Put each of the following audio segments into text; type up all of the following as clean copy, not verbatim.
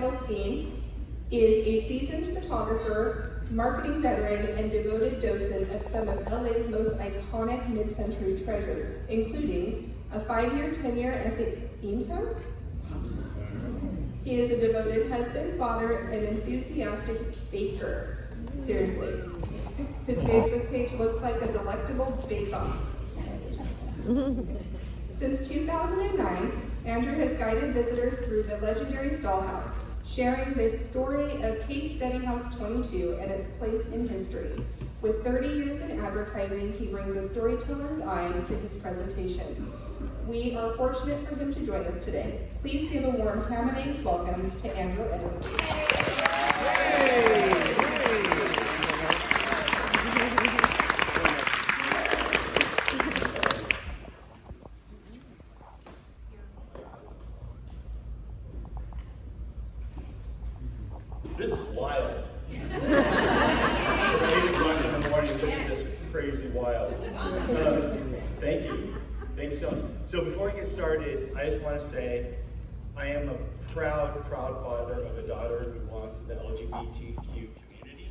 Edelstein is a seasoned photographer, marketing veteran, and devoted docent of some of LA's most iconic mid-century treasures, including a 5-year tenure at the Eames House. He is a devoted husband, father, and enthusiastic baker. Seriously. His Facebook page looks like a delectable bake-off. Since 2009, Andrew has guided visitors through the legendary Stahl House, sharing the story of Case Study House 22 and its place in history. With 30 years in advertising, he brings a storyteller's eye to his presentations. We are fortunate for him to join us today. Please give a warm ham and eggs welcome to Andrew Edelstein. This is wild. In the morning, this is just crazy wild. Thank you. Thank you so much. So before we get started, I just want to say I am a proud father of a daughter who belongs to the LGBTQ community.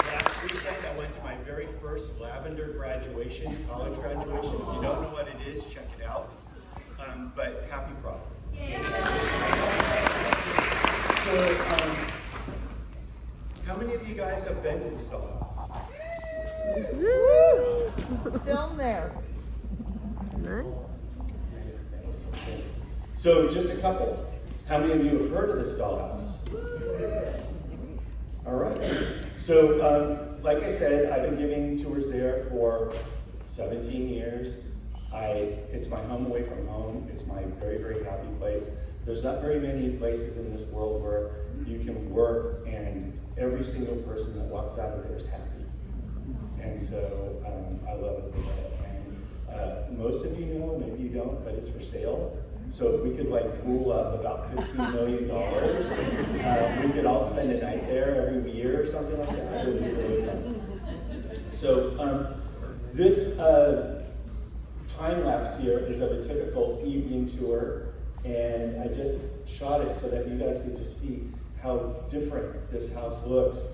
Last weekend, I went to my very first lavender graduation, college graduation. If you don't know what it is, check it out. But happy Pride. So, how many of you guys have been to the Stahl House? Film there. Thanks. So, just a couple. How many of you have heard of the Stahl House? All right. So, like I said, I've been giving tours there for 17 years. It's my home away from home. It's my very, very happy place. There's not very many places in this world where you can work and every single person that walks out of there is happy. And so I love it there. And most of you know, maybe you don't, but it's for sale. So if we could pool up about $15 million, we could all spend a night there every year or something like that. It would be really fun. So this time lapse here is of a typical evening tour. And I just shot it so that you guys could just see how different this house looks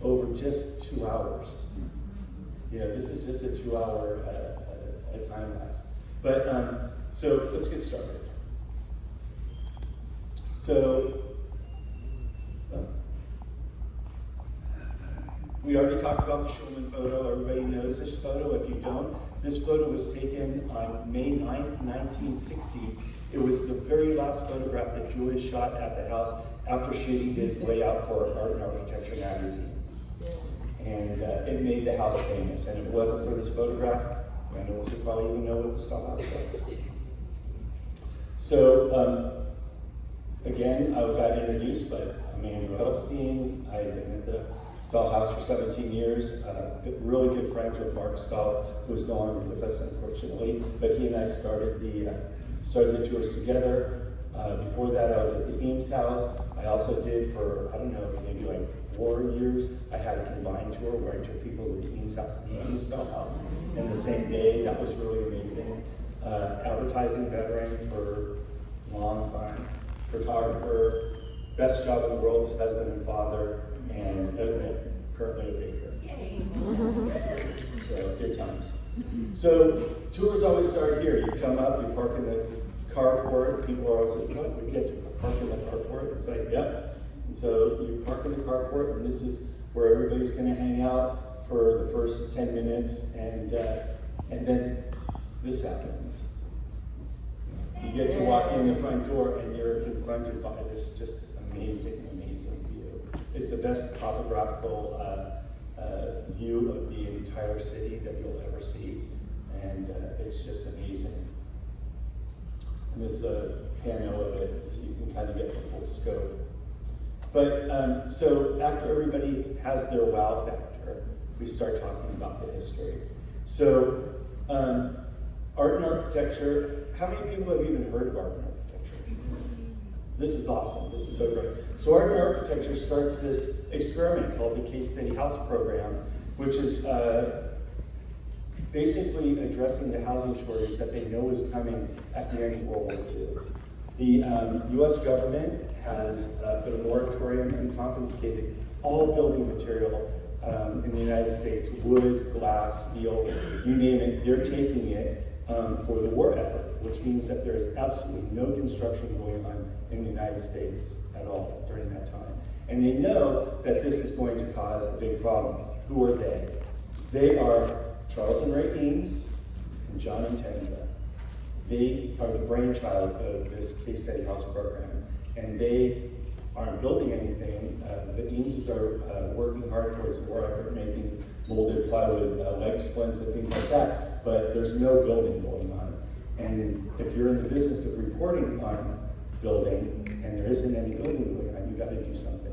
over just 2 hours. You know, this is just a 2-hour time lapse. But, so let's get started. So, we already talked about the Schulman photo. Everybody knows this photo. If you don't, this photo was taken on May 9th, 1960. It was the very last photograph that Julius shot at the house after shooting his layout for Art and Architecture magazine. And it made the house famous. And if it wasn't for this photograph, I don't know if you probably even know what the Stahl House was. So, again, I got introduced, but I'm Andrew Edelstein. I've been at the Stahl House for 17 years. Really good friends with Mark Stahl, who is no longer with us, unfortunately. But he and I started the tours together. Before that, I was at the Eames House. I also did for, I don't know, maybe 4 years, I had a combined tour where I took people to the Eames House and the Stahl House in the same day. That was really amazing. Advertising veteran for a long time, photographer, best job in the world as husband and father, and currently a baker. So, good times. So, tours always start here. You come up, you park in the carport. People are always like, what? We get to park in the carport? It's like, yep. And so you park in the carport, and this is where everybody's going to hang out for the first 10 minutes, and then this happens. You get to walk in the front door, and you're confronted by this just amazing view. It's the best topographical view of the entire city that you'll ever see, and it's just amazing. And this is a panel of it, so you can kind of get the full scope. But so after everybody has their wow factor, we start talking about the history. So art and architecture, how many people have even heard of art and architecture? This is awesome, this is so great. So art and architecture starts this experiment called the Case Study House program, which is basically addressing the housing shortage that they know is coming at the end of World War II. The US government has put a moratorium and confiscated all building material in the United States, wood, glass, steel, you name it, they're taking it for the war effort, which means that there is absolutely no construction going on in the United States at all during that time. And they know that this is going to cause a big problem. Who are they? They are Charles and Ray Eames and John and Tenza. They are the brainchild of this case study house program, and they aren't building anything. The Eameses are working hard towards the war effort, making molded plywood, leg splints and things like that, but there's no building going on. And if you're in the business of reporting on building, and there isn't any building going on, you gotta do something.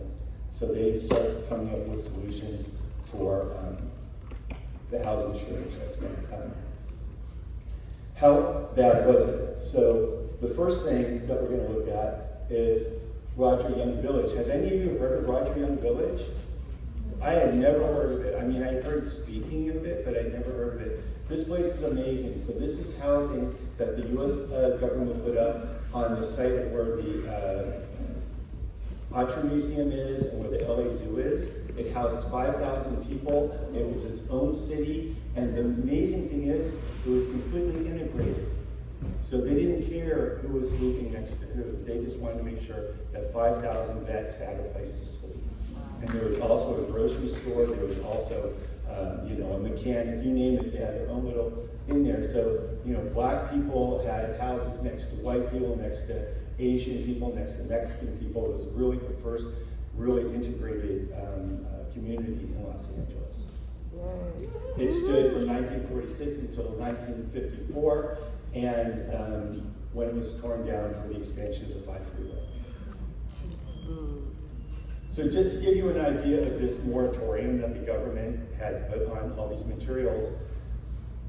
So they start coming up with solutions for the housing shortage that's gonna come. How bad was it? So the first thing that we're gonna look at is Roger Young Village. Have any of you heard of Roger Young Village? I had never heard of it. I mean, I heard speaking of it, but I'd never heard of it. This place is amazing. So this is housing that the US government put up on the site of where the Autry Museum is and where the LA Zoo is. It housed 5,000 people. It was its own city. And the amazing thing is, it was completely integrated. So they didn't care who was sleeping next to who. They just wanted to make sure that 5,000 vets had a place to sleep. And there was also a grocery store. There was also, a mechanic, you name it, they had their own little in there. So, black people had houses next to white people, next to Asian people, next to Mexican people. It was really the first really integrated community in Los Angeles. It stood from 1946 until 1954, and when it was torn down for the expansion of the 5 freeway. So just to give you an idea of this moratorium that the government had put on all these materials,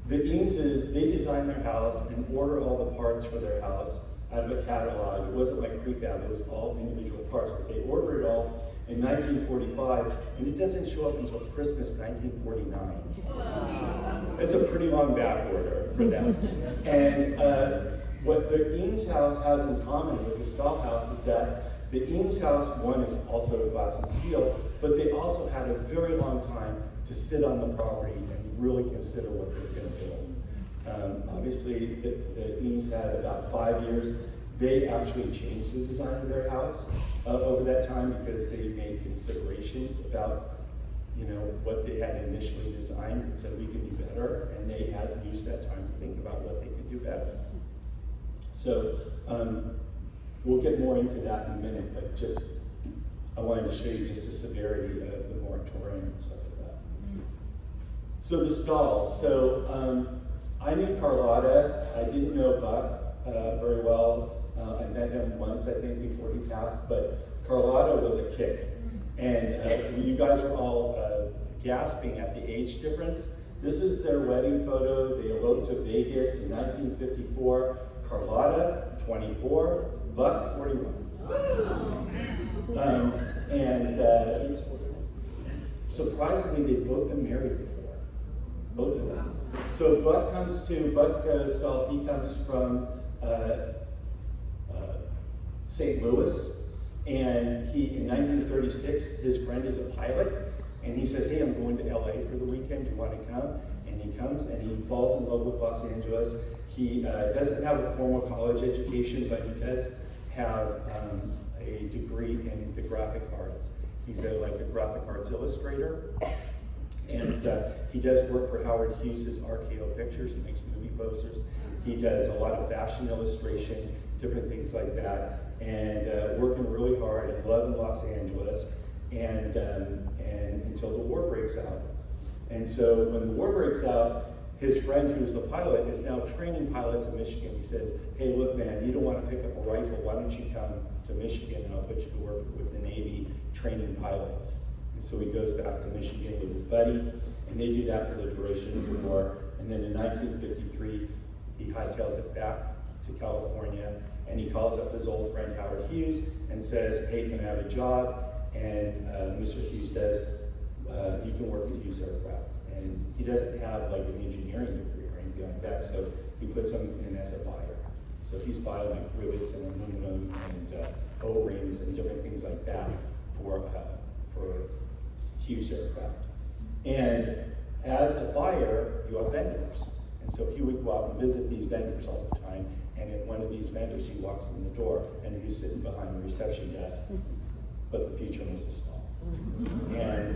the Eameses, they designed their house and ordered all the parts for their house out of a catalog. It wasn't like prefab, it was all individual parts, but they ordered it all in 1945, and it doesn't show up until Christmas 1949. It's a pretty long back order for them. And what the Eames house has in common with the Stahl house is that the Eames house, one, is also glass and steel, but they also had a very long time to sit on the property and really consider what they were going to build. Obviously, the Eames had about 5 years. They actually changed the design of their house over that time because they made considerations about what they had initially designed and said we can do better, and they had used that time to think about what they could do better. So we'll get more into that in a minute, but just I wanted to show you just the severity of the moratorium and stuff like that. So the Stahls. So I knew Carlotta. I didn't know Buck very well. I met him once, I think, before he passed, but Carlotta was a kick. And you guys are all gasping at the age difference. This is their wedding photo. They eloped to Vegas in 1954. Carlotta, 24, Buck, 41. Surprisingly, they've both been married before, both of them. So Buck Stahl, he comes from St. Louis, and in 1936, his friend is a pilot, and he says, hey, I'm going to LA for the weekend, do you want to come? And he comes, and he falls in love with Los Angeles. He doesn't have a formal college education, but he does have a degree in the graphic arts. He's a graphic arts illustrator, and he does work for Howard Hughes' RKO Pictures. He makes movie posters. He does a lot of fashion illustration, different things like that, and working really hard and loving Los Angeles, and until the war breaks out. And so when the war breaks out, his friend who's the pilot is now training pilots in Michigan. He says, hey, look, man, you don't want to pick up a rifle. Why don't you come to Michigan and I'll put you to work with the Navy training pilots. And so he goes back to Michigan with his buddy, and they do that for the duration of the war. And then in 1953, he hightails it back to California, and he calls up his old friend Howard Hughes and says, hey, can I have a job? And Mr. Hughes says, you can work at Hughes Aircraft. And he doesn't have like an engineering degree or anything like that, so he puts him in as a buyer. So he's buying like rivets and aluminum and O-rings and different things like that for Hughes aircraft. And as a buyer, you have vendors. And so he would go out and visit these vendors all the time. And at one of these vendors, he walks in the door and he's sitting behind the reception desk, but the future Mrs. Stahl. And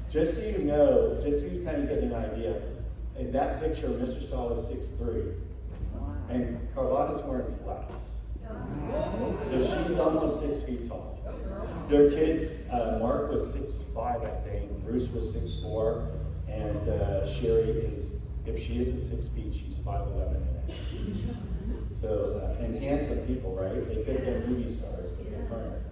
just so you know, just so you kind of get an idea, in that picture, Mr. Stahl is 6'3", and Carlotta's wearing flats. So she's almost 6 feet tall. Their kids, Mark was 6'5", I think, Bruce was 6'4", and Sherry is, if she isn't 6 feet, she's 5'11". So, and handsome people, right? They could have been movie stars, but they weren't.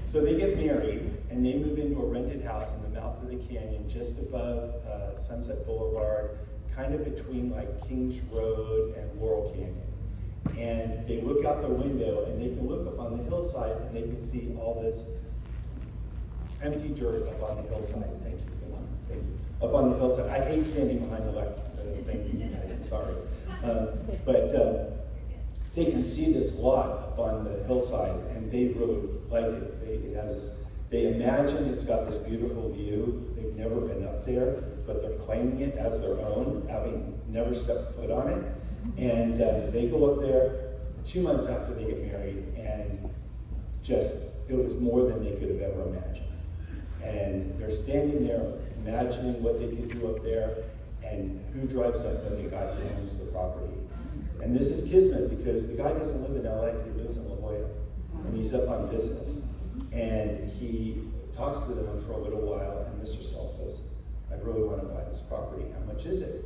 So they get married, and they move into a rented house in the mouth of the canyon, just above Sunset Boulevard, kind of between like Kings Road and Laurel Canyon. And they look out the window, and they can look up on the hillside, and they can see all this empty dirt up on the hillside. Thank you. Thank you. Up on the hillside. I hate standing behind the lectern. Thank you guys. I'm sorry. But they can see this lot up on the hillside, and they really like it. They imagine it's got this beautiful view. They've never been up there, but they're claiming it as their own, having never stepped foot on it. And they go up there 2 months after they get married, and it was more than they could have ever imagined. And they're standing there imagining what they could do up there, and who drives up but the guy who owns the property. And this is kismet, because the guy doesn't live in LA, he lives in La Jolla, and he's up on business. And he talks to them for a little while, and Mr. Stahl says, I really want to buy this property, how much is it?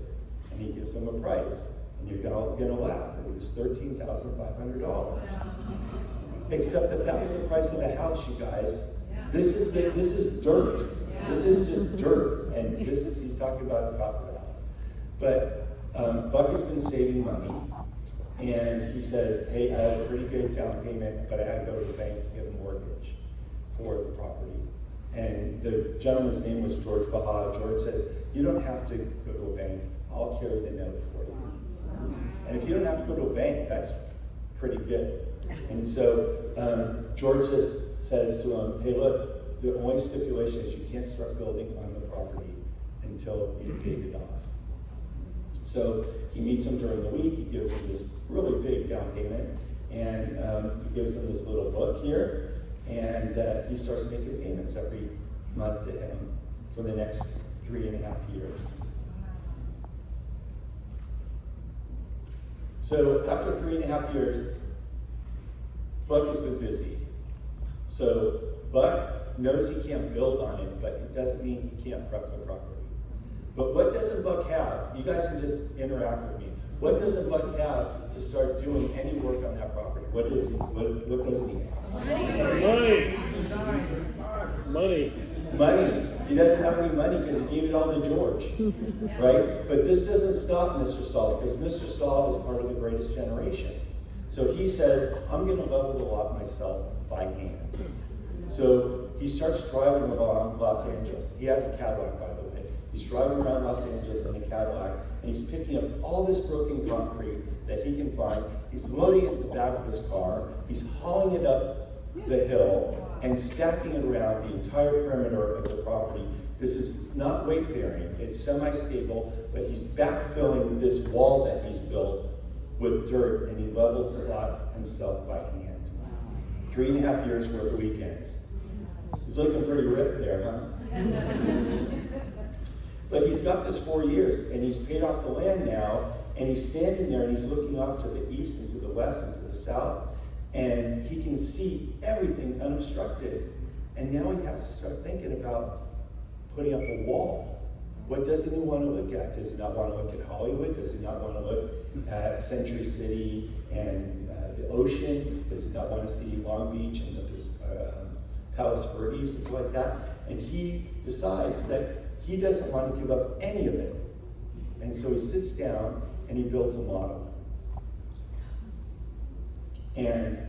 And he gives them a price, and you're gonna laugh, it was $13,500. Except that was the price of the house, you guys. This is dirt. This is just dirt, and he's talking about the cost of the house. But Buck has been saving money, and he says, hey, I have a pretty good down payment, but I had to go to the bank to get a mortgage for the property. And the gentleman's name was George Baha. George says, you don't have to go to a bank, I'll carry the note for you. And if you don't have to go to a bank, that's pretty good. And so George just says to him, hey, look, the only stipulation is you can't start building on the property until you paid it off. So he meets him during the week, he gives him this really big down payment, and he gives him this little book here, and he starts making payments every month to him for the next 3.5 years. So after 3.5 years, Buck has been busy. So Buck knows he can't build on it, but it doesn't mean he can't prep the property. But what doesn't Buck have? You guys can just interact with me. What doesn't Buck have to start doing any work on that property? What doesn't he have? Money. He doesn't have any money because he gave it all to George, right? But this doesn't stop Mr. Stahl, because Mr. Stahl is part of the greatest generation. So he says, I'm going to level the lot myself by hand. So he starts driving around Los Angeles. He has a Cadillac, by the way. He's driving around Los Angeles in a Cadillac, and he's picking up all this broken concrete that he can find. He's loading it in the back of his car. He's hauling it up the hill and stacking it around the entire perimeter of the property. This is not weight bearing, it's semi-stable, but he's backfilling this wall that he's built with dirt, and he levels the lot himself by hand. 3.5 years worth of weekends. He's looking pretty ripped there, huh? But he's got this 4 years, and he's paid off the land now, and he's standing there and he's looking off to the east and to the west and to the south, and he can see everything unobstructed. And now he has to start thinking about putting up a wall. What doesn't he want to look at? Does he not want to look at Hollywood? Does he not want to look at Century City and the ocean? Does he not want to see Long Beach and the Palos Verdes and stuff like that? And he decides that he doesn't want to give up any of it. And so he sits down and he builds a model. And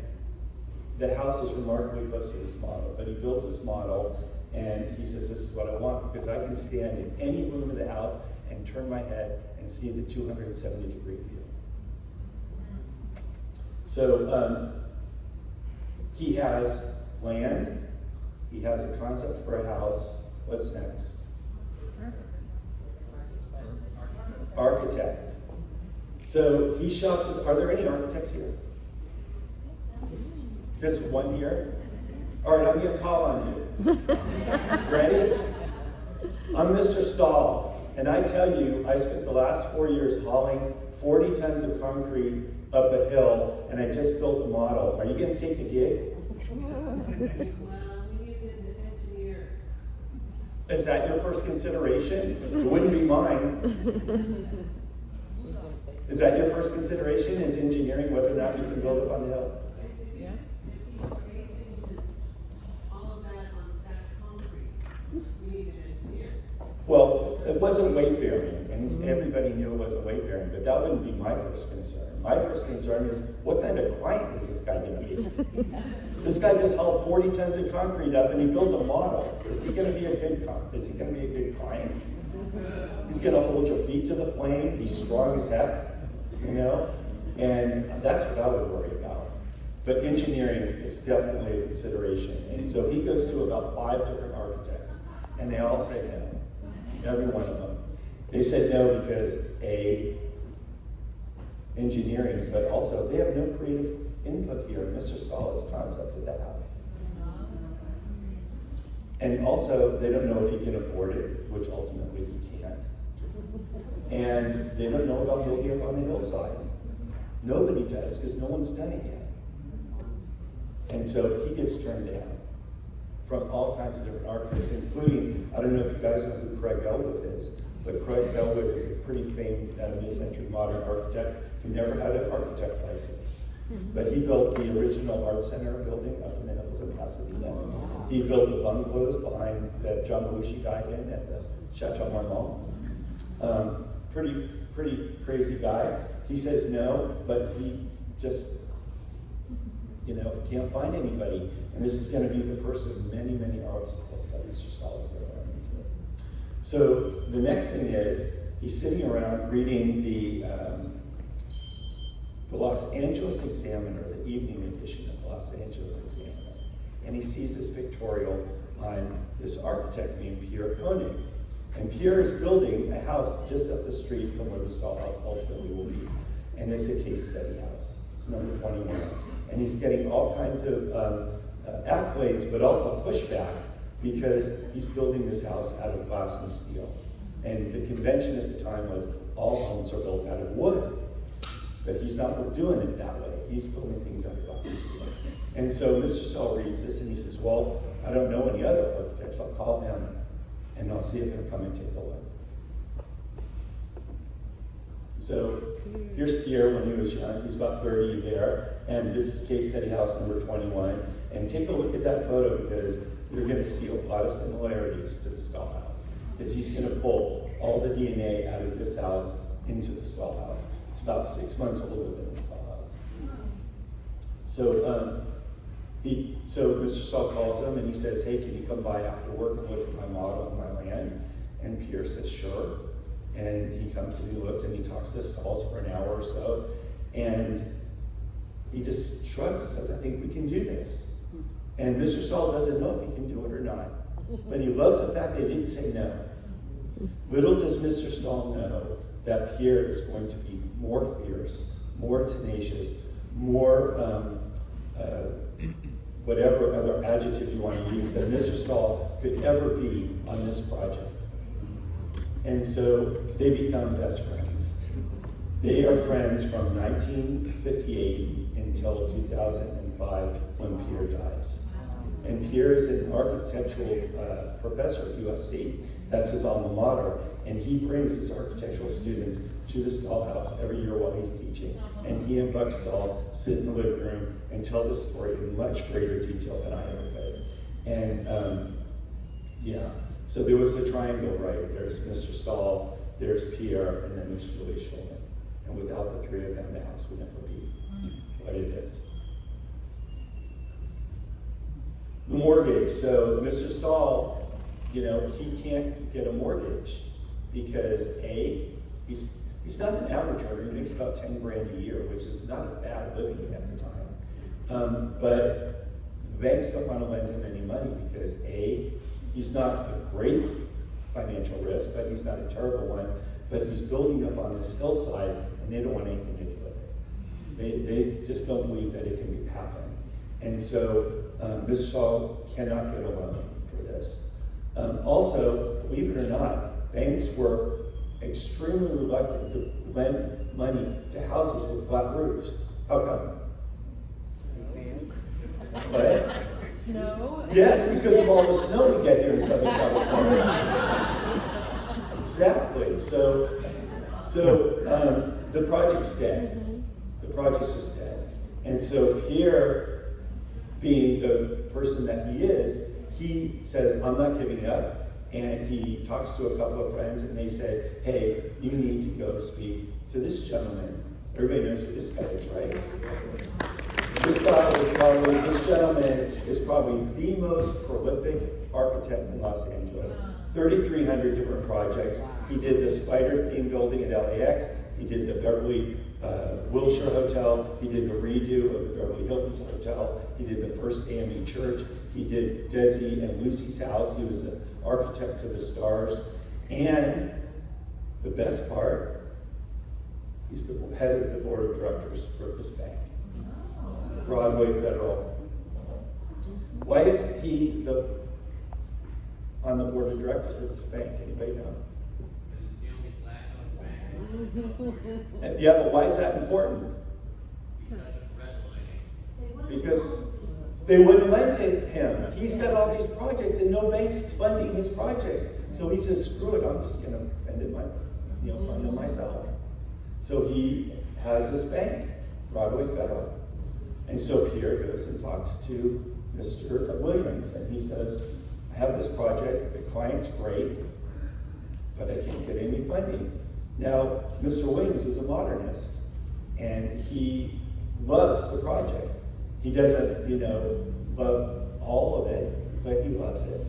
the house is remarkably close to this model, but he builds this model and he says, this is what I want, because I can stand in any room of the house and turn my head and see the 270-degree view. So he has land, he has a concept for a house. What's next? Architect. So he shops, are there any architects here? Just one here? All right, I'm gonna call on you. Ready? I'm Mr. Stahl, and I tell you, I spent the last 4 years hauling 40 tons of concrete up a hill, and I just built a model. Are you gonna take the gig? Well, we need an engineer. Is that your first consideration? It wouldn't be mine. Is that your first consideration, is engineering, whether or not you can build up on the hill? Yeah. All of that on stacked concrete. We need an engineer. Well, it wasn't weight bearing, and everybody knew it wasn't weight bearing, but that wouldn't be my first concern. My first concern is, what kind of client is this guy gonna be? This guy just hauled 40 tons of concrete up and he built a model. Is he gonna be a good client? He's gonna hold your feet to the flame, be strong as heck, you know? And that's what I would worry about. But engineering is definitely a consideration. And so he goes to about 5 different architects, and they all say no, every one of them. They said no because engineering, but also they have no creative input here. Mr. Stahl's concept of the house. And also, they don't know if he can afford it, which ultimately he can't. And they don't know about building up on the hillside. Nobody does, because no one's done it yet. And so he gets turned down from all kinds of different architects, including, I don't know if you guys know who Craig Elwood is, but Craig Elwood is a pretty famed mid-century modern architect who never had an architect license. But he built the original Art Center building up in the hills of Pasadena. He built the bungalows behind that John Belushi died in at the Chateau Marmont. Pretty crazy guy. He says no, but he just, can't find anybody. And this is going to be the first of many, many obstacles that Mr. Stahl is going to run into. So the next thing is, he's sitting around reading the Los Angeles Examiner, the evening edition of the Los Angeles Examiner. And he sees this pictorial on this architect named Pierre Koenig. And Pierre is building a house just up the street from where the Stahl house ultimately will be. And it's a case study house. It's number 21. And he's getting all kinds of accolades, but also pushback, because he's building this house out of glass and steel. And the convention at the time was all homes are built out of wood. But he's not doing it that way. He's building things out of glass and steel. And so Mr. Stahl reads this and he says, well, I don't know any other architects. I'll call him and I'll see if he'll come and take a look. So here's Pierre when he was young. He's about 30 there. And this is case study house number 21. And take a look at that photo, because you're going to see a lot of similarities to the Stahl house. Because he's going to pull all the DNA out of this house into the Stahl house. It's about 6 months older than the Stahl house. So Mr. Stahl calls him and he says, hey, can you come by after work and look at my model and my land? And Pierre says, sure. And he comes and he looks and he talks to Stahls for an hour or so. And he just shrugs and says, I think we can do this. And Mr. Stahl doesn't know if he can do it or not. But he loves the fact they didn't say no. Little does Mr. Stahl know that Pierre is going to be more fierce, more tenacious, more whatever other adjective you want to use than Mr. Stahl could ever be on this project. And so they become best friends. They are friends from 1958 until 2005 when Pierre dies. And Pierre is an architectural professor at USC. That's his alma mater. And he brings his architectural students to the Stahl house every year while he's teaching. And he and Buck Stahl sit in the living room and tell the story in much greater detail than I ever could. And so there was the triangle, right? There's Mr. Stahl, there's Pierre, and then there's Julie Schulman. And without the three of them, the house would never be what it is. The mortgage. So Mr. Stahl, he can't get a mortgage. because he's not an average earner. He makes about 10 grand a year, which is not a bad living at the time. But the banks don't want to lend him any money because he's not a great financial risk, but he's not a terrible one. But he's building up on this hillside, and they don't want anything to do with it. They just don't believe that it can happen. And so Mr. Stahl cannot get a loan for this. Also, believe it or not, banks were extremely reluctant to lend money to houses with flat roofs. How come? What? Snow? Yes, because of all the snow we get here in Southern California. Exactly. So the project's dead. The project's just dead. And so Pierre, being the person that he says, I'm not giving up. And he talks to a couple of friends, and they say, hey, you need to go speak to this gentleman. Everybody knows who this guy is, right? This gentleman is probably the most prolific architect in Los Angeles. 3,300 different projects. He did the Spider theme building at LAX. He did the Beverly Wilshire Hotel. He did the redo of the Beverly Hilton's Hotel. He did the first AME church. He did Desi and Lucy's house. He was the architect to the stars. And the best part, he's the head of the board of directors for this bank. Broadway Federal. Why is he on the board of directors of this bank? Anybody know? It's the only black-owned bank. Yeah, but why is that important? Because of redlining. Because they wouldn't lend to him. He's got all these projects and no bank's funding his projects. So he says, screw it, I'm just gonna fund it myself. So he has this bank, Broadway Federal. And so Pierre goes and talks to Mr. Williams, and he says, I have this project, the client's great, but I can't get any funding. Now, Mr. Williams is a modernist, and he loves the project. He doesn't, love all of it, but he loves it.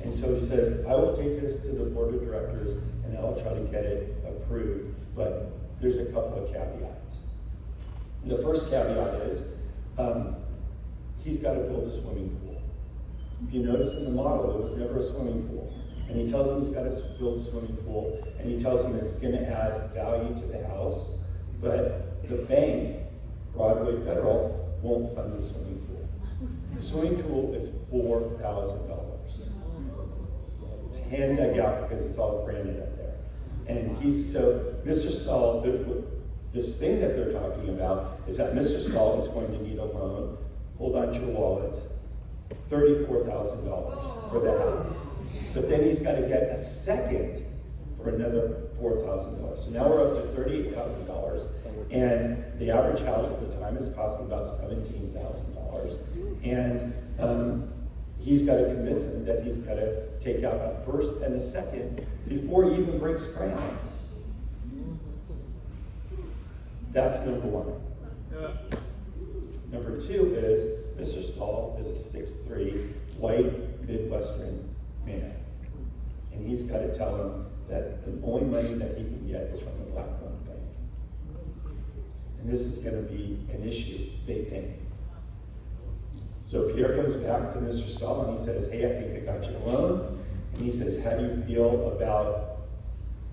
And so he says, I will take this to the board of directors, and I'll try to get it approved, but there's a couple of caveats. The first caveat is, he's got to build a swimming pool. If you notice in the model, there was never a swimming pool. And he tells him he's got to build a swimming pool, and he tells him it's going to add value to the house, but the bank, Broadway Federal, won't fund the swimming pool. The swimming pool is $4,000. It's hand dug out because it's all branded up there. And Mr. Stahl, this thing that they're talking about is that Mr. Stahl is going to need a loan. Hold on to your wallets. $34,000 for the house. But then he's got to get a second for another $4,000. So now we're up to $38,000. And the average house at the time is costing about $17,000. And he's got to convince him that he's got to take out a first and a second before he even breaks ground. That's number one. Number two is Mr. Stahl is a 6'3", white, Midwestern man. And he's got to tell him that the only money that he can get is from the black-owned bank. And this is going to be an issue, they think. So Pierre comes back to Mr. Stahl and he says, hey, I think I got you a loan. And he says, how do you feel about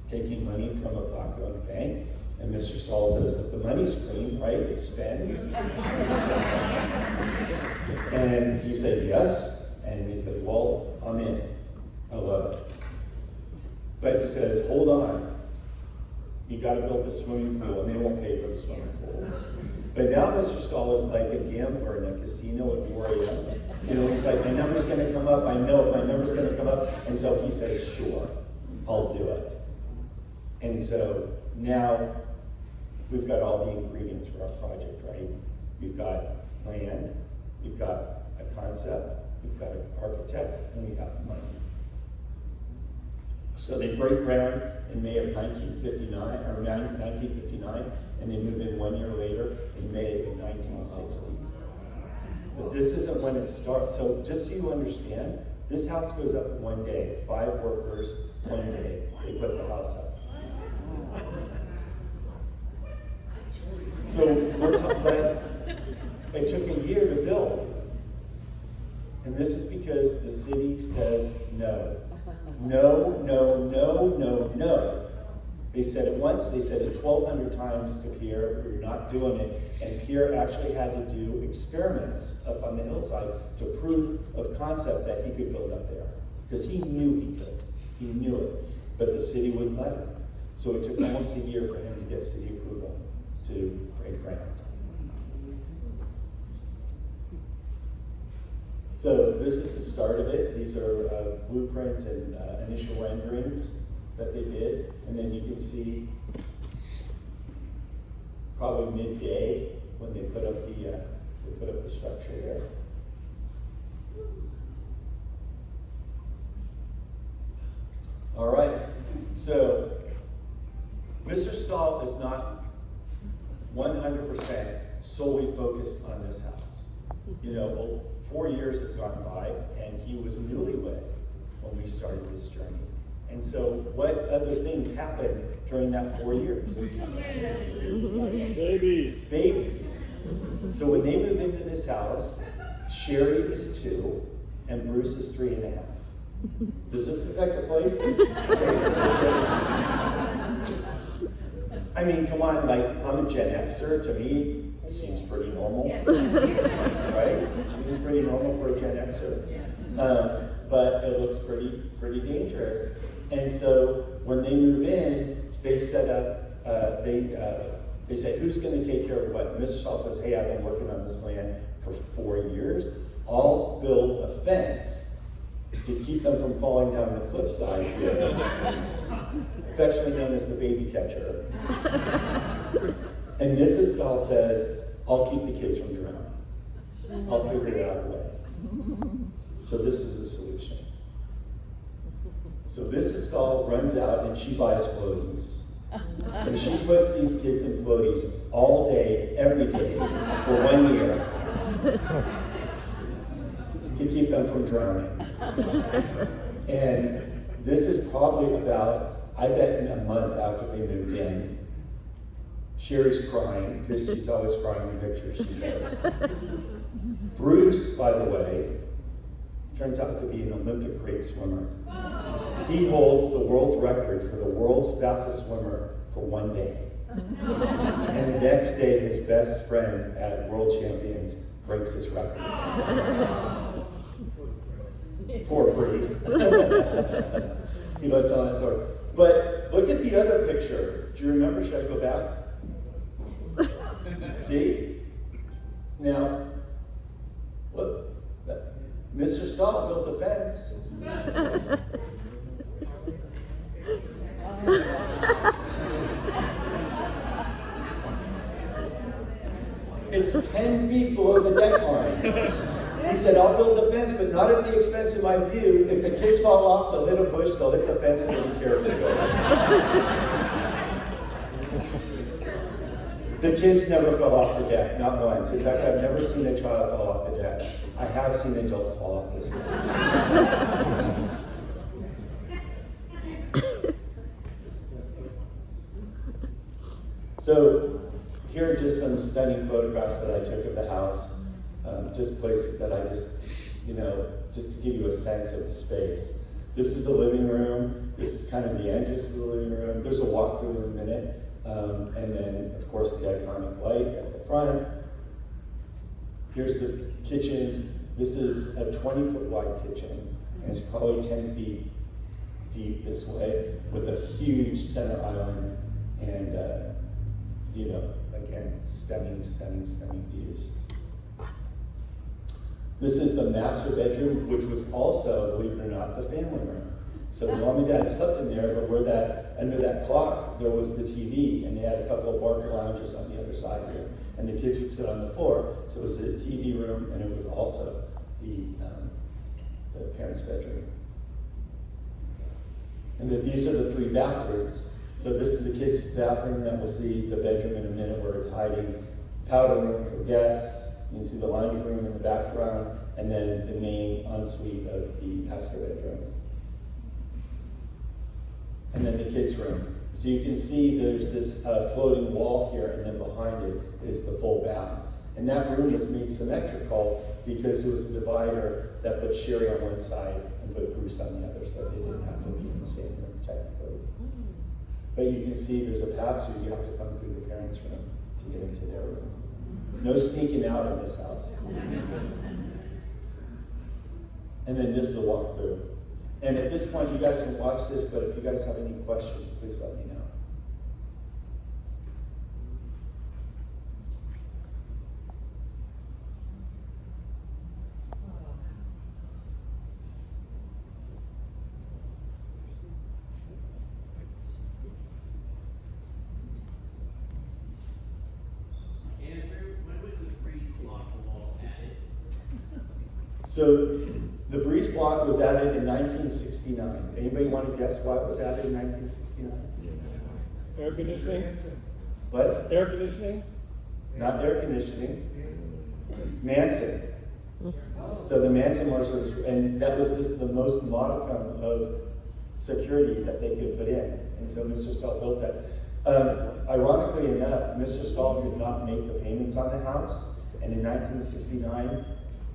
taking money from a black-owned bank? And Mr. Stahl says, but the money's clean, right? It spends. And he said, yes. And he said, well, I'm in. I love it. But he says, hold on. You got to build the swimming pool, and they won't pay for the swimming pool. But now Mr. Stahl is like a gambler in a casino at 4 a.m. He's like, my number's going to come up. I know my number's going to come up. And so he says, sure, I'll do it. And so now we've got all the ingredients for our project, right? We've got land, we've got a concept, we've got an architect, and we have money. So they break ground in May of 1959, and they move in 1 year later in May of 1960. But this isn't when it starts. So just so you understand, This house goes up in one day. 5 workers, one day. They put the house up. So we're talking about, it took a year to build. And this is because the city says no. No, no, no, no, no. They said it once, they said it 1,200 times to Pierre, we're not doing it. And Pierre actually had to do experiments up on the hillside to prove of concept that he could build up there. Because he knew he could. He knew it. But the city wouldn't let him. So it took almost a year for him to get city approval to break ground. So this is the start of it. These are blueprints and initial renderings that they did. And then you can see probably midday when they put up the structure there. All right, so Mr. Stahl is not 100% solely focused on this house. You know, 4 years have gone by, and he was newlywed when we started this journey. And so what other things happened during that 4 years? Babies. So when they move into this house, Sherry is 2, and Bruce is 3.5. Does this affect the place? I mean, come on, like, I'm a Gen Xer. To me, it seems pretty normal. Right? Seems pretty normal for a Gen Xer. But it looks pretty dangerous. And so when they move in, they set up, they say, who's going to take care of what? Mr. Stahl says, hey, I've been working on this land for 4 years. I'll build a fence to keep them from falling down the cliffside here, affectionately known as the baby catcher. And Mrs. Stahl says, I'll keep the kids from drowning. I'll figure it out a way. So this is the solution. So Mrs. Stahl runs out and she buys floaties. And she puts these kids in floaties all day, every day, for 1 year. To keep them from drowning. And this is probably about, I bet in a month after they moved in, Sherry's crying, because she's always crying in pictures, she says. Bruce, by the way, turns out to be an Olympic great swimmer. He holds the world record for the world's fastest swimmer for 1 day. And the next day, his best friend at World Champions breaks his record. Poor Bruce. He loves telling that story. But look at the other picture. Do you remember? Should I go back? See? Now, look. Mr. Stahl built a fence. It's 10 feet below the deck line. He said, I'll build the fence, but not at the expense of my view. If the kids fall off, they'll hit a bush, they'll hit the fence, and they'll be careful to go. The kids never fell off the deck, not once. In fact, I've never seen a child fall off the deck. I have seen adults fall off this deck. So here are just some stunning photographs that I took of the house. Just places that I just to give you a sense of the space. This is the living room. This is kind of the entrance to the living room. There's a walkthrough in a minute. And then, of course, the iconic light at the front. Here's the kitchen. This is a 20-foot wide kitchen, and it's probably 10 feet deep this way, with a huge center island, and again, stunning views. This is the master bedroom, which was also, believe it or not, the family room. So mom and dad slept in there, but under that clock, there was the TV, and they had a couple of barker lounges on the other side here, and the kids would sit on the floor. So it was a TV room, and it was also the parents' bedroom. And then these are the 3 bathrooms. So this is the kids' bathroom, then we'll see the bedroom in a minute where it's hiding. Powder room for guests, You can see the laundry room in the background, and then the main ensuite of the master bedroom. And then the kids' room. So you can see there's this floating wall here, and then behind it is the full bath. And that room was made symmetrical because there was a divider that put Sherry on one side and put Bruce on the other, so they didn't have to be in the same room technically. But you can see there's a pass-through. You have to come through the parents' room to get into their room. No sneaking out in this house. And then this is the walkthrough. And at this point, you guys can watch this, but if you guys have any questions, please let me know. So the breeze block was added in 1969. Anybody want to guess why it was added in 1969? Air conditioning? What? Air conditioning? Not air conditioning. Manson. So the Manson marshals, and that was just the most modicum of security that they could put in. And so Mr. Stahl built that. Ironically enough, Mr. Stahl could not make the payments on the house, and in 1969,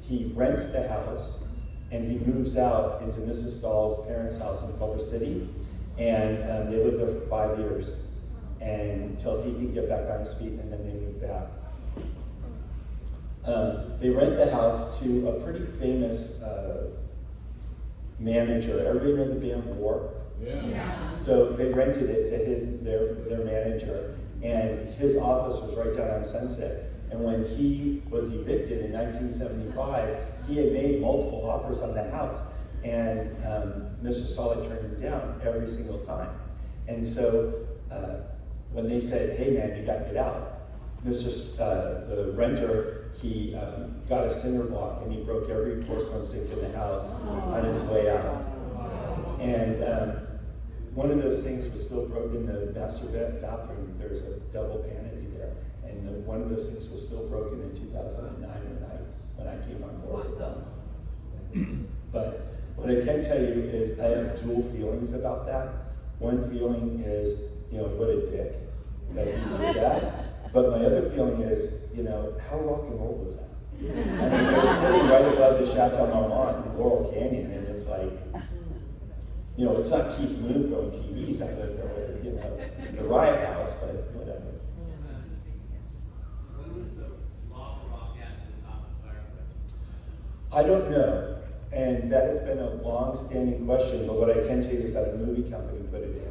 he rents the house and he moves out into Mrs. Stahl's parents' house in Culver City, and they lived there for 5 years until he could get back on his feet, and then they moved back. They rent the house to a pretty famous manager. Everybody know the band War? Yeah. So they rented it to their manager, and his office was right down on Sunset. And when he was evicted in 1975, he had made multiple offers on the house, and Mr. Stahl had turned him down every single time. And so when they said, "Hey man, you got to get out," the renter, he got a cinder block and he broke every porcelain sink in the house on his way out. And one of those sinks was still broken in the master bathroom. There's a double vanity there. And one of those things was still broken in 2009 when I came on board with them. But what I can tell you is I have dual feelings about that. One feeling is, what a dick that he did that. But my other feeling is, how rock and roll was that? I mean, they were sitting right above the Chateau Marmont in Laurel Canyon, and it's like, it's not Keith Moon throwing TVs out of the Riot House, but whatever. I don't know, and that has been a long-standing question, but what I can tell you is that a movie company put it in.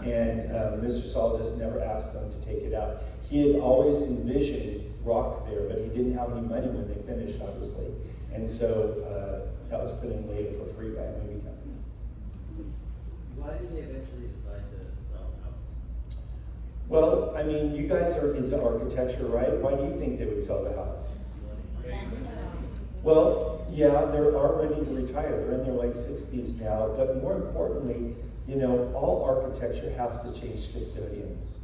And Mr. Stahl just never asked them to take it out. He had always envisioned rock there, but he didn't have any money when they finished, obviously. And so that was put in later for free by a movie company. Why did they eventually decide to sell the house? Well, I mean, you guys are into architecture, right? Why do you think they would sell the house? Well, yeah, they're all ready to retire. They're in their late 60s now. But more importantly, all architecture has to change custodians.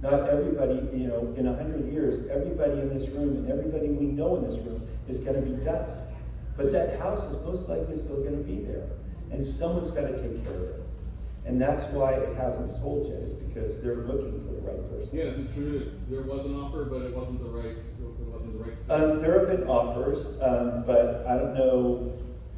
Not everybody, in 100 years, everybody in this room and everybody we know in this room is going to be dust. But that house is most likely still going to be there. And someone's got to take care of it. And that's why it hasn't sold yet, is because they're looking for the right person. Yeah, is it true that there was an offer, but it wasn't the right There have been offers, but I don't know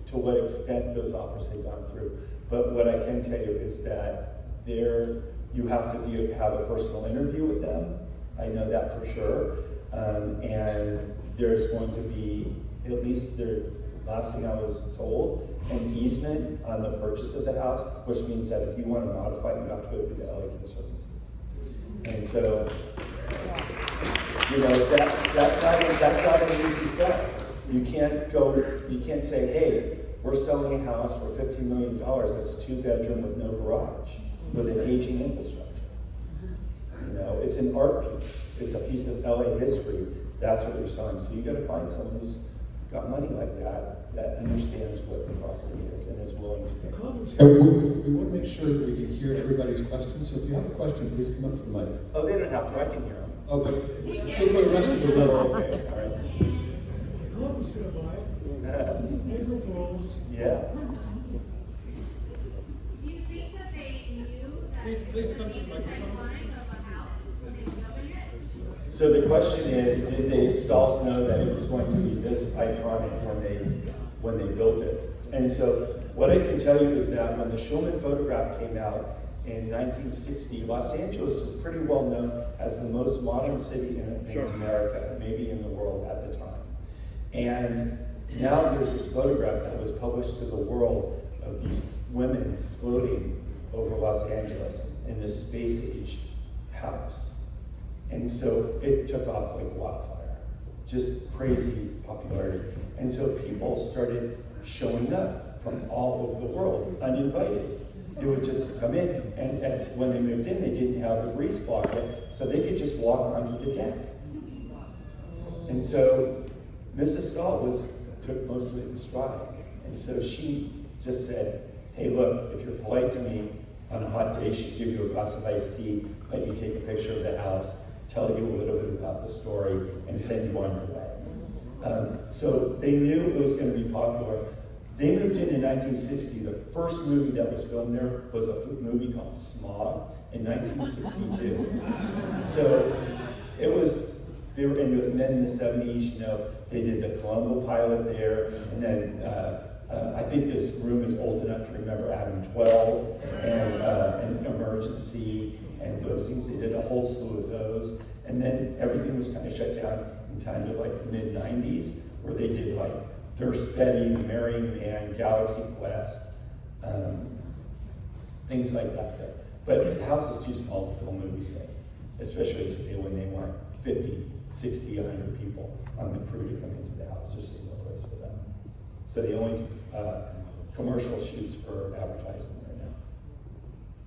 to what extent those offers have gone through. But what I can tell you is that you have to have a personal interview with them. I know that for sure. And there's going to be, at least the last thing I was told, an easement on the purchase of the house, which means that if you want to modify it, you have to go through the LA Conservancy. And so, that's not an easy step. You can't say, hey, we're selling a house for $15 million, that's 2-bedroom with no garage, with an aging infrastructure. It's an art piece. It's a piece of LA history. That's what you're selling. So you got to find someone who's got money like that understands what the property is and is willing to pay. And we want to make sure that we can hear everybody's questions. So if you have a question, please come up to the mic. Oh, they don't have to. I can hear them. Oh, but, so for the rest of the Oh, world. okay, all right. Columbus gonna buy it. April Fools. Yeah. Do you think that they knew that? Please come to the it was microphone. iconic of a house when they built it? So the question is, did the Stahls know that it was going to be this iconic when they built it? And so what I can tell you is that when the Schulman photograph came out in 1960, Los Angeles is pretty well known as the most modern city in America, maybe in the world at the time. And now there's this photograph that was published to the world of these women floating over Los Angeles in this space-age house. And so it took off like wildfire, just crazy popularity. And so people started showing up from all over the world, uninvited. They would just come in, and when they moved in, they didn't have the breeze block yet, so they could just walk onto the deck. And so Mrs. Stahl took most of it in stride. And so she just said, hey, look, if you're polite to me, on a hot day, she'd give you a glass of iced tea, let you take a picture of the house, tell you a little bit about the story, and send you on your way. So they knew it was going to be popular. They moved in 1960. The first movie that was filmed there was a movie called Smog in 1962. So it was, they were into it. And then in the 70s, you know, they did the Colombo pilot there. And then I think this room is old enough to remember Adam 12 and Emergency and those things. They did a whole slew of those. And then everything was kind of shut down in time to like the mid 90s, where they did like Nurse Betty, The Marrying Man, Galaxy Quest, things like that. But the house is too small to film movies in, especially today when they want 50, 60, 100 people on the crew to come into the house. There's just no place for them. So they only do commercial shoots for advertising right now.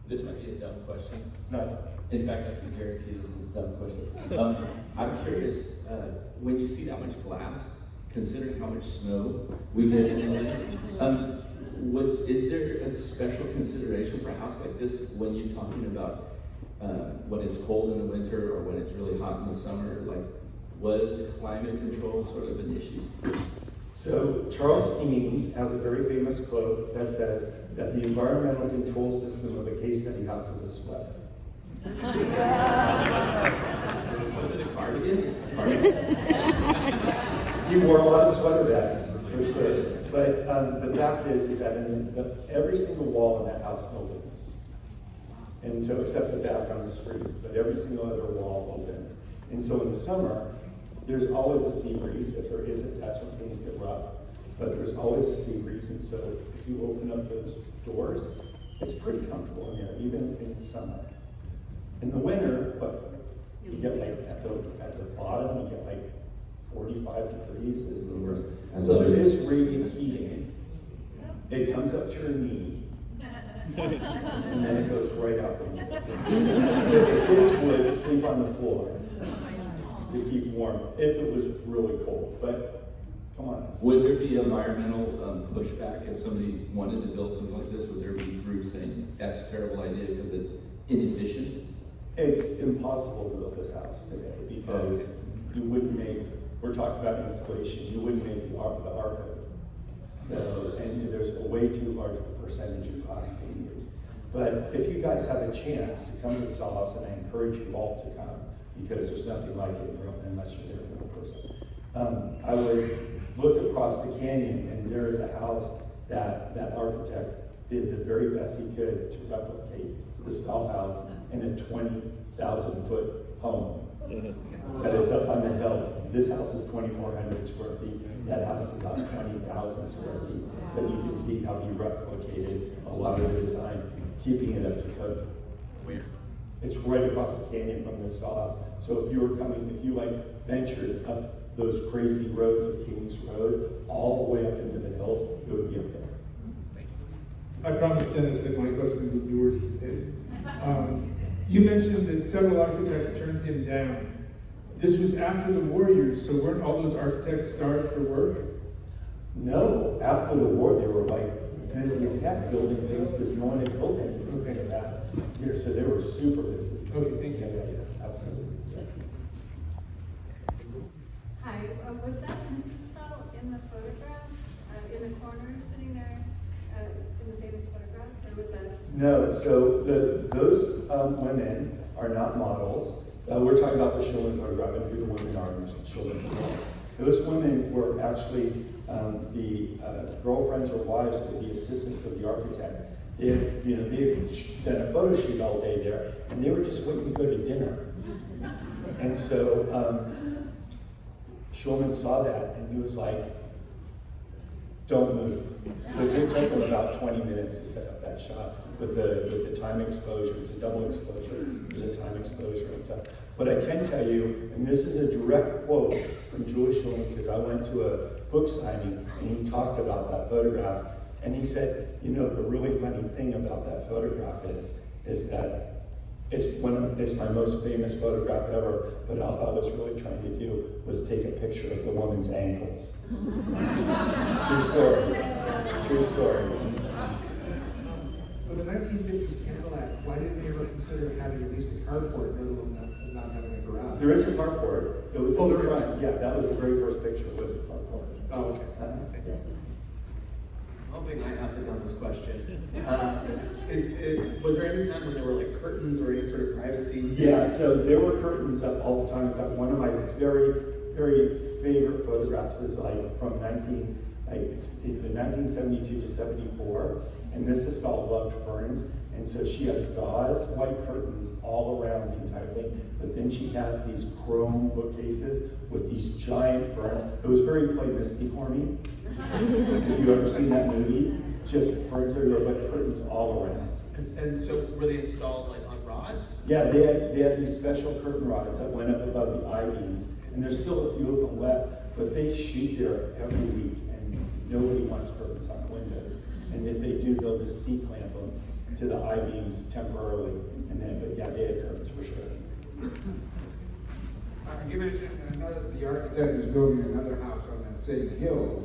This might be a dumb question. It's not. In fact, I can guarantee this is a dumb question. I'm curious, when you see that much glass, considering how much snow we get in LA, is there a special consideration for a house like this when you're talking about when it's cold in the winter or when it's really hot in the summer? Like, was climate control sort of an issue? So Charles Eames has a very famous quote that says that the environmental control system of a case study house is a sweater. Was it a cardigan? He wore a lot of sweater vests, for sure. But the fact is that every single wall in that house opens. And so, except the back on the street, but every single other wall opens. And so in the summer, there's always a sea breeze. If there isn't, that's when things get rough. But there's always a sea breeze, and so if you open up those doors, it's pretty comfortable in there, even in the summer. In the winter, you get like at the bottom, you get like 45 degrees is the worst. So there is radiant heating. It comes up to your knee, and then it goes right out the knee. So the kids would sleep on the floor to keep warm if it was really cold. But come on. Would there be environmental pushback if somebody wanted to build something like this? Would there be groups saying that's a terrible idea because it's inefficient? It's impossible to build this house today because you wouldn't make, we're talking about installation, you wouldn't make the R code. So, and there's a way too large a percentage of cost being used. But if you guys have a chance to come to the Stahl House, and I encourage you all to come, because there's nothing like it unless you're there in real person. I would look across the canyon, and there is a house that architect did the very best he could to replicate the Stahl House in a 20,000-foot home. But it's up on the hill. This house is 2,400 square feet. That house is about 20,000 square feet. But you can see how he replicated a lot of the design, keeping it up to code. Where? It's right across the canyon from the Stahl House. So if you were coming, if you ventured up those crazy roads of Kings Road, all the way up into the hills, it would be up there. I promised Dennis that my question would be worse than his. You mentioned that several architects turned him down. This was after the war years, so weren't all those architects starved for work? No, after the war, they were busy as heck building things because no one had built anything in the past year, so they were super busy. Okay, thank you. Yeah, absolutely. Was that Mrs. Stahl in the photograph, in the corner, sitting there, in the famous photograph, or was that? No, so those women are not models. We're talking about the Schulman photograph and who the women are in the Schulman photograph. Those women were actually the girlfriends or wives of the assistants of the architect. They had done a photo shoot all day there, and they were just waiting to go to dinner. And so Schulman saw that, and he was like, "Don't move," because it took him about 20 minutes to set up that shot with the time exposure. It's a double exposure. There's a time exposure and stuff. But I can tell you, and this is a direct quote from Jules Schulman, because I went to a book signing and he talked about that photograph, and he said, the really funny thing about that photograph is that it's my most famous photograph ever, but all I was really trying to do was take a picture of the woman's ankles. True story. True story. For the 1950s Cadillac, why didn't they ever consider having at least a carport, let alone not having a garage? There is a carport. It was in there the is? front. Yeah, that was the very first picture, was a carport. Oh, okay. Yeah. Hoping I happened on this question. Was there any time when there were like curtains or any sort of privacy? Yeah, so there were curtains up all the time. In fact, one of my very, very favorite photographs is like from 1972 to 74. And Mrs. Stahl loved ferns. And so she has gauze white curtains all around the entire thing. But then she has these chrome bookcases with these giant ferns. It was very Play Misty for me. If you've ever seen that movie, just ferns everywhere, but curtains all around. And so were they installed like on rods? Yeah, they had these special curtain rods that went up above the I-beams, and there's still a few of them left, but they shoot there every week, and nobody wants curtains on the windows. And if they do, they'll just C-clamp them to the I-beams temporarily, and then, but yeah, they had curtains for sure. You mentioned the architect is building another house on that same hill.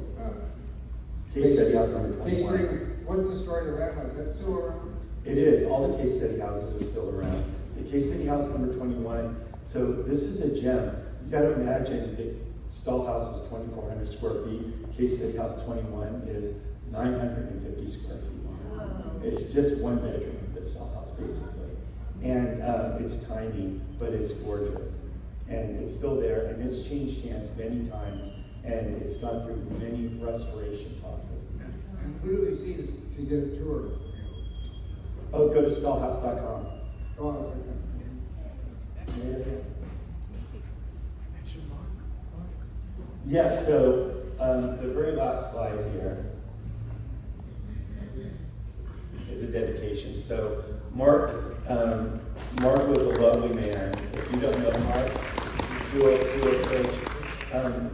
Case study house number Case 21. study, what's the story of that house? That's still around? It is. All the case study houses are still around. The case study house number 21. So this is a gem. You got to imagine the Stahl house is 2,400 square feet. Case study house 21 is 950 square feet. It's just one bedroom of the Stahl house, basically. And it's tiny, but it's gorgeous. And it's still there, and it's changed hands many times, and it's gone through many restoration processes. And who do they see to get a tour? Oh, go to stahlhouse.com. Oh, Yeah, so the very last slide here is a dedication. So Mark was a lovely man. If you don't know Mark, do a search.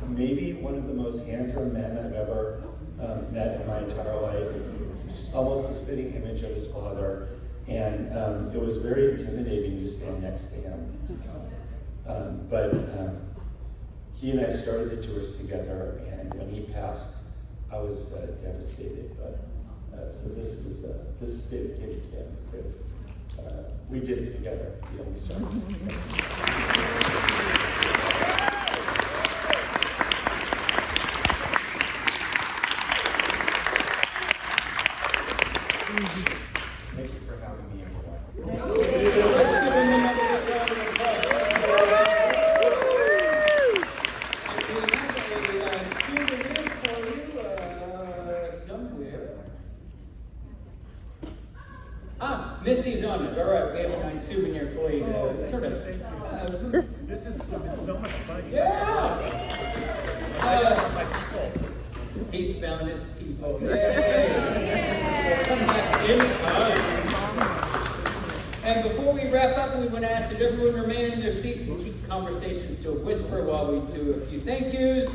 Maybe one of the most handsome men I've ever met in my entire life. Almost a spitting image of his father. And it was very intimidating to stand next to him. But he and I started the tours together, and when he passed, I was devastated. But so this is dedicated to him because we did it together. You know, we started this together. Thank you for having me, everyone. Let's give him another round of applause. We have a souvenir for you somewhere. Ah, Missy's on it. All right, we have a nice souvenir for you. Sort of. This has been so much fun. Yeah. He's found his people. Yay. Come back anytime. And before we wrap up, we want to ask that everyone remain in their seats and keep conversations to a whisper while we do a few thank yous.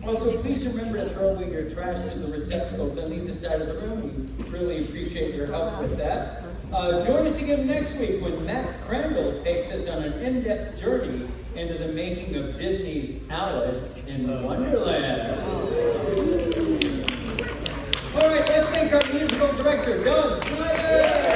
Also, please remember to throw away your trash in the receptacles on either side of the room. We really appreciate your help with that. Join us again next week when Matt Crandall takes us on an in-depth journey into the making of Disney's Alice in Wonderland. All right, let's thank our musical director, Doug Snyder.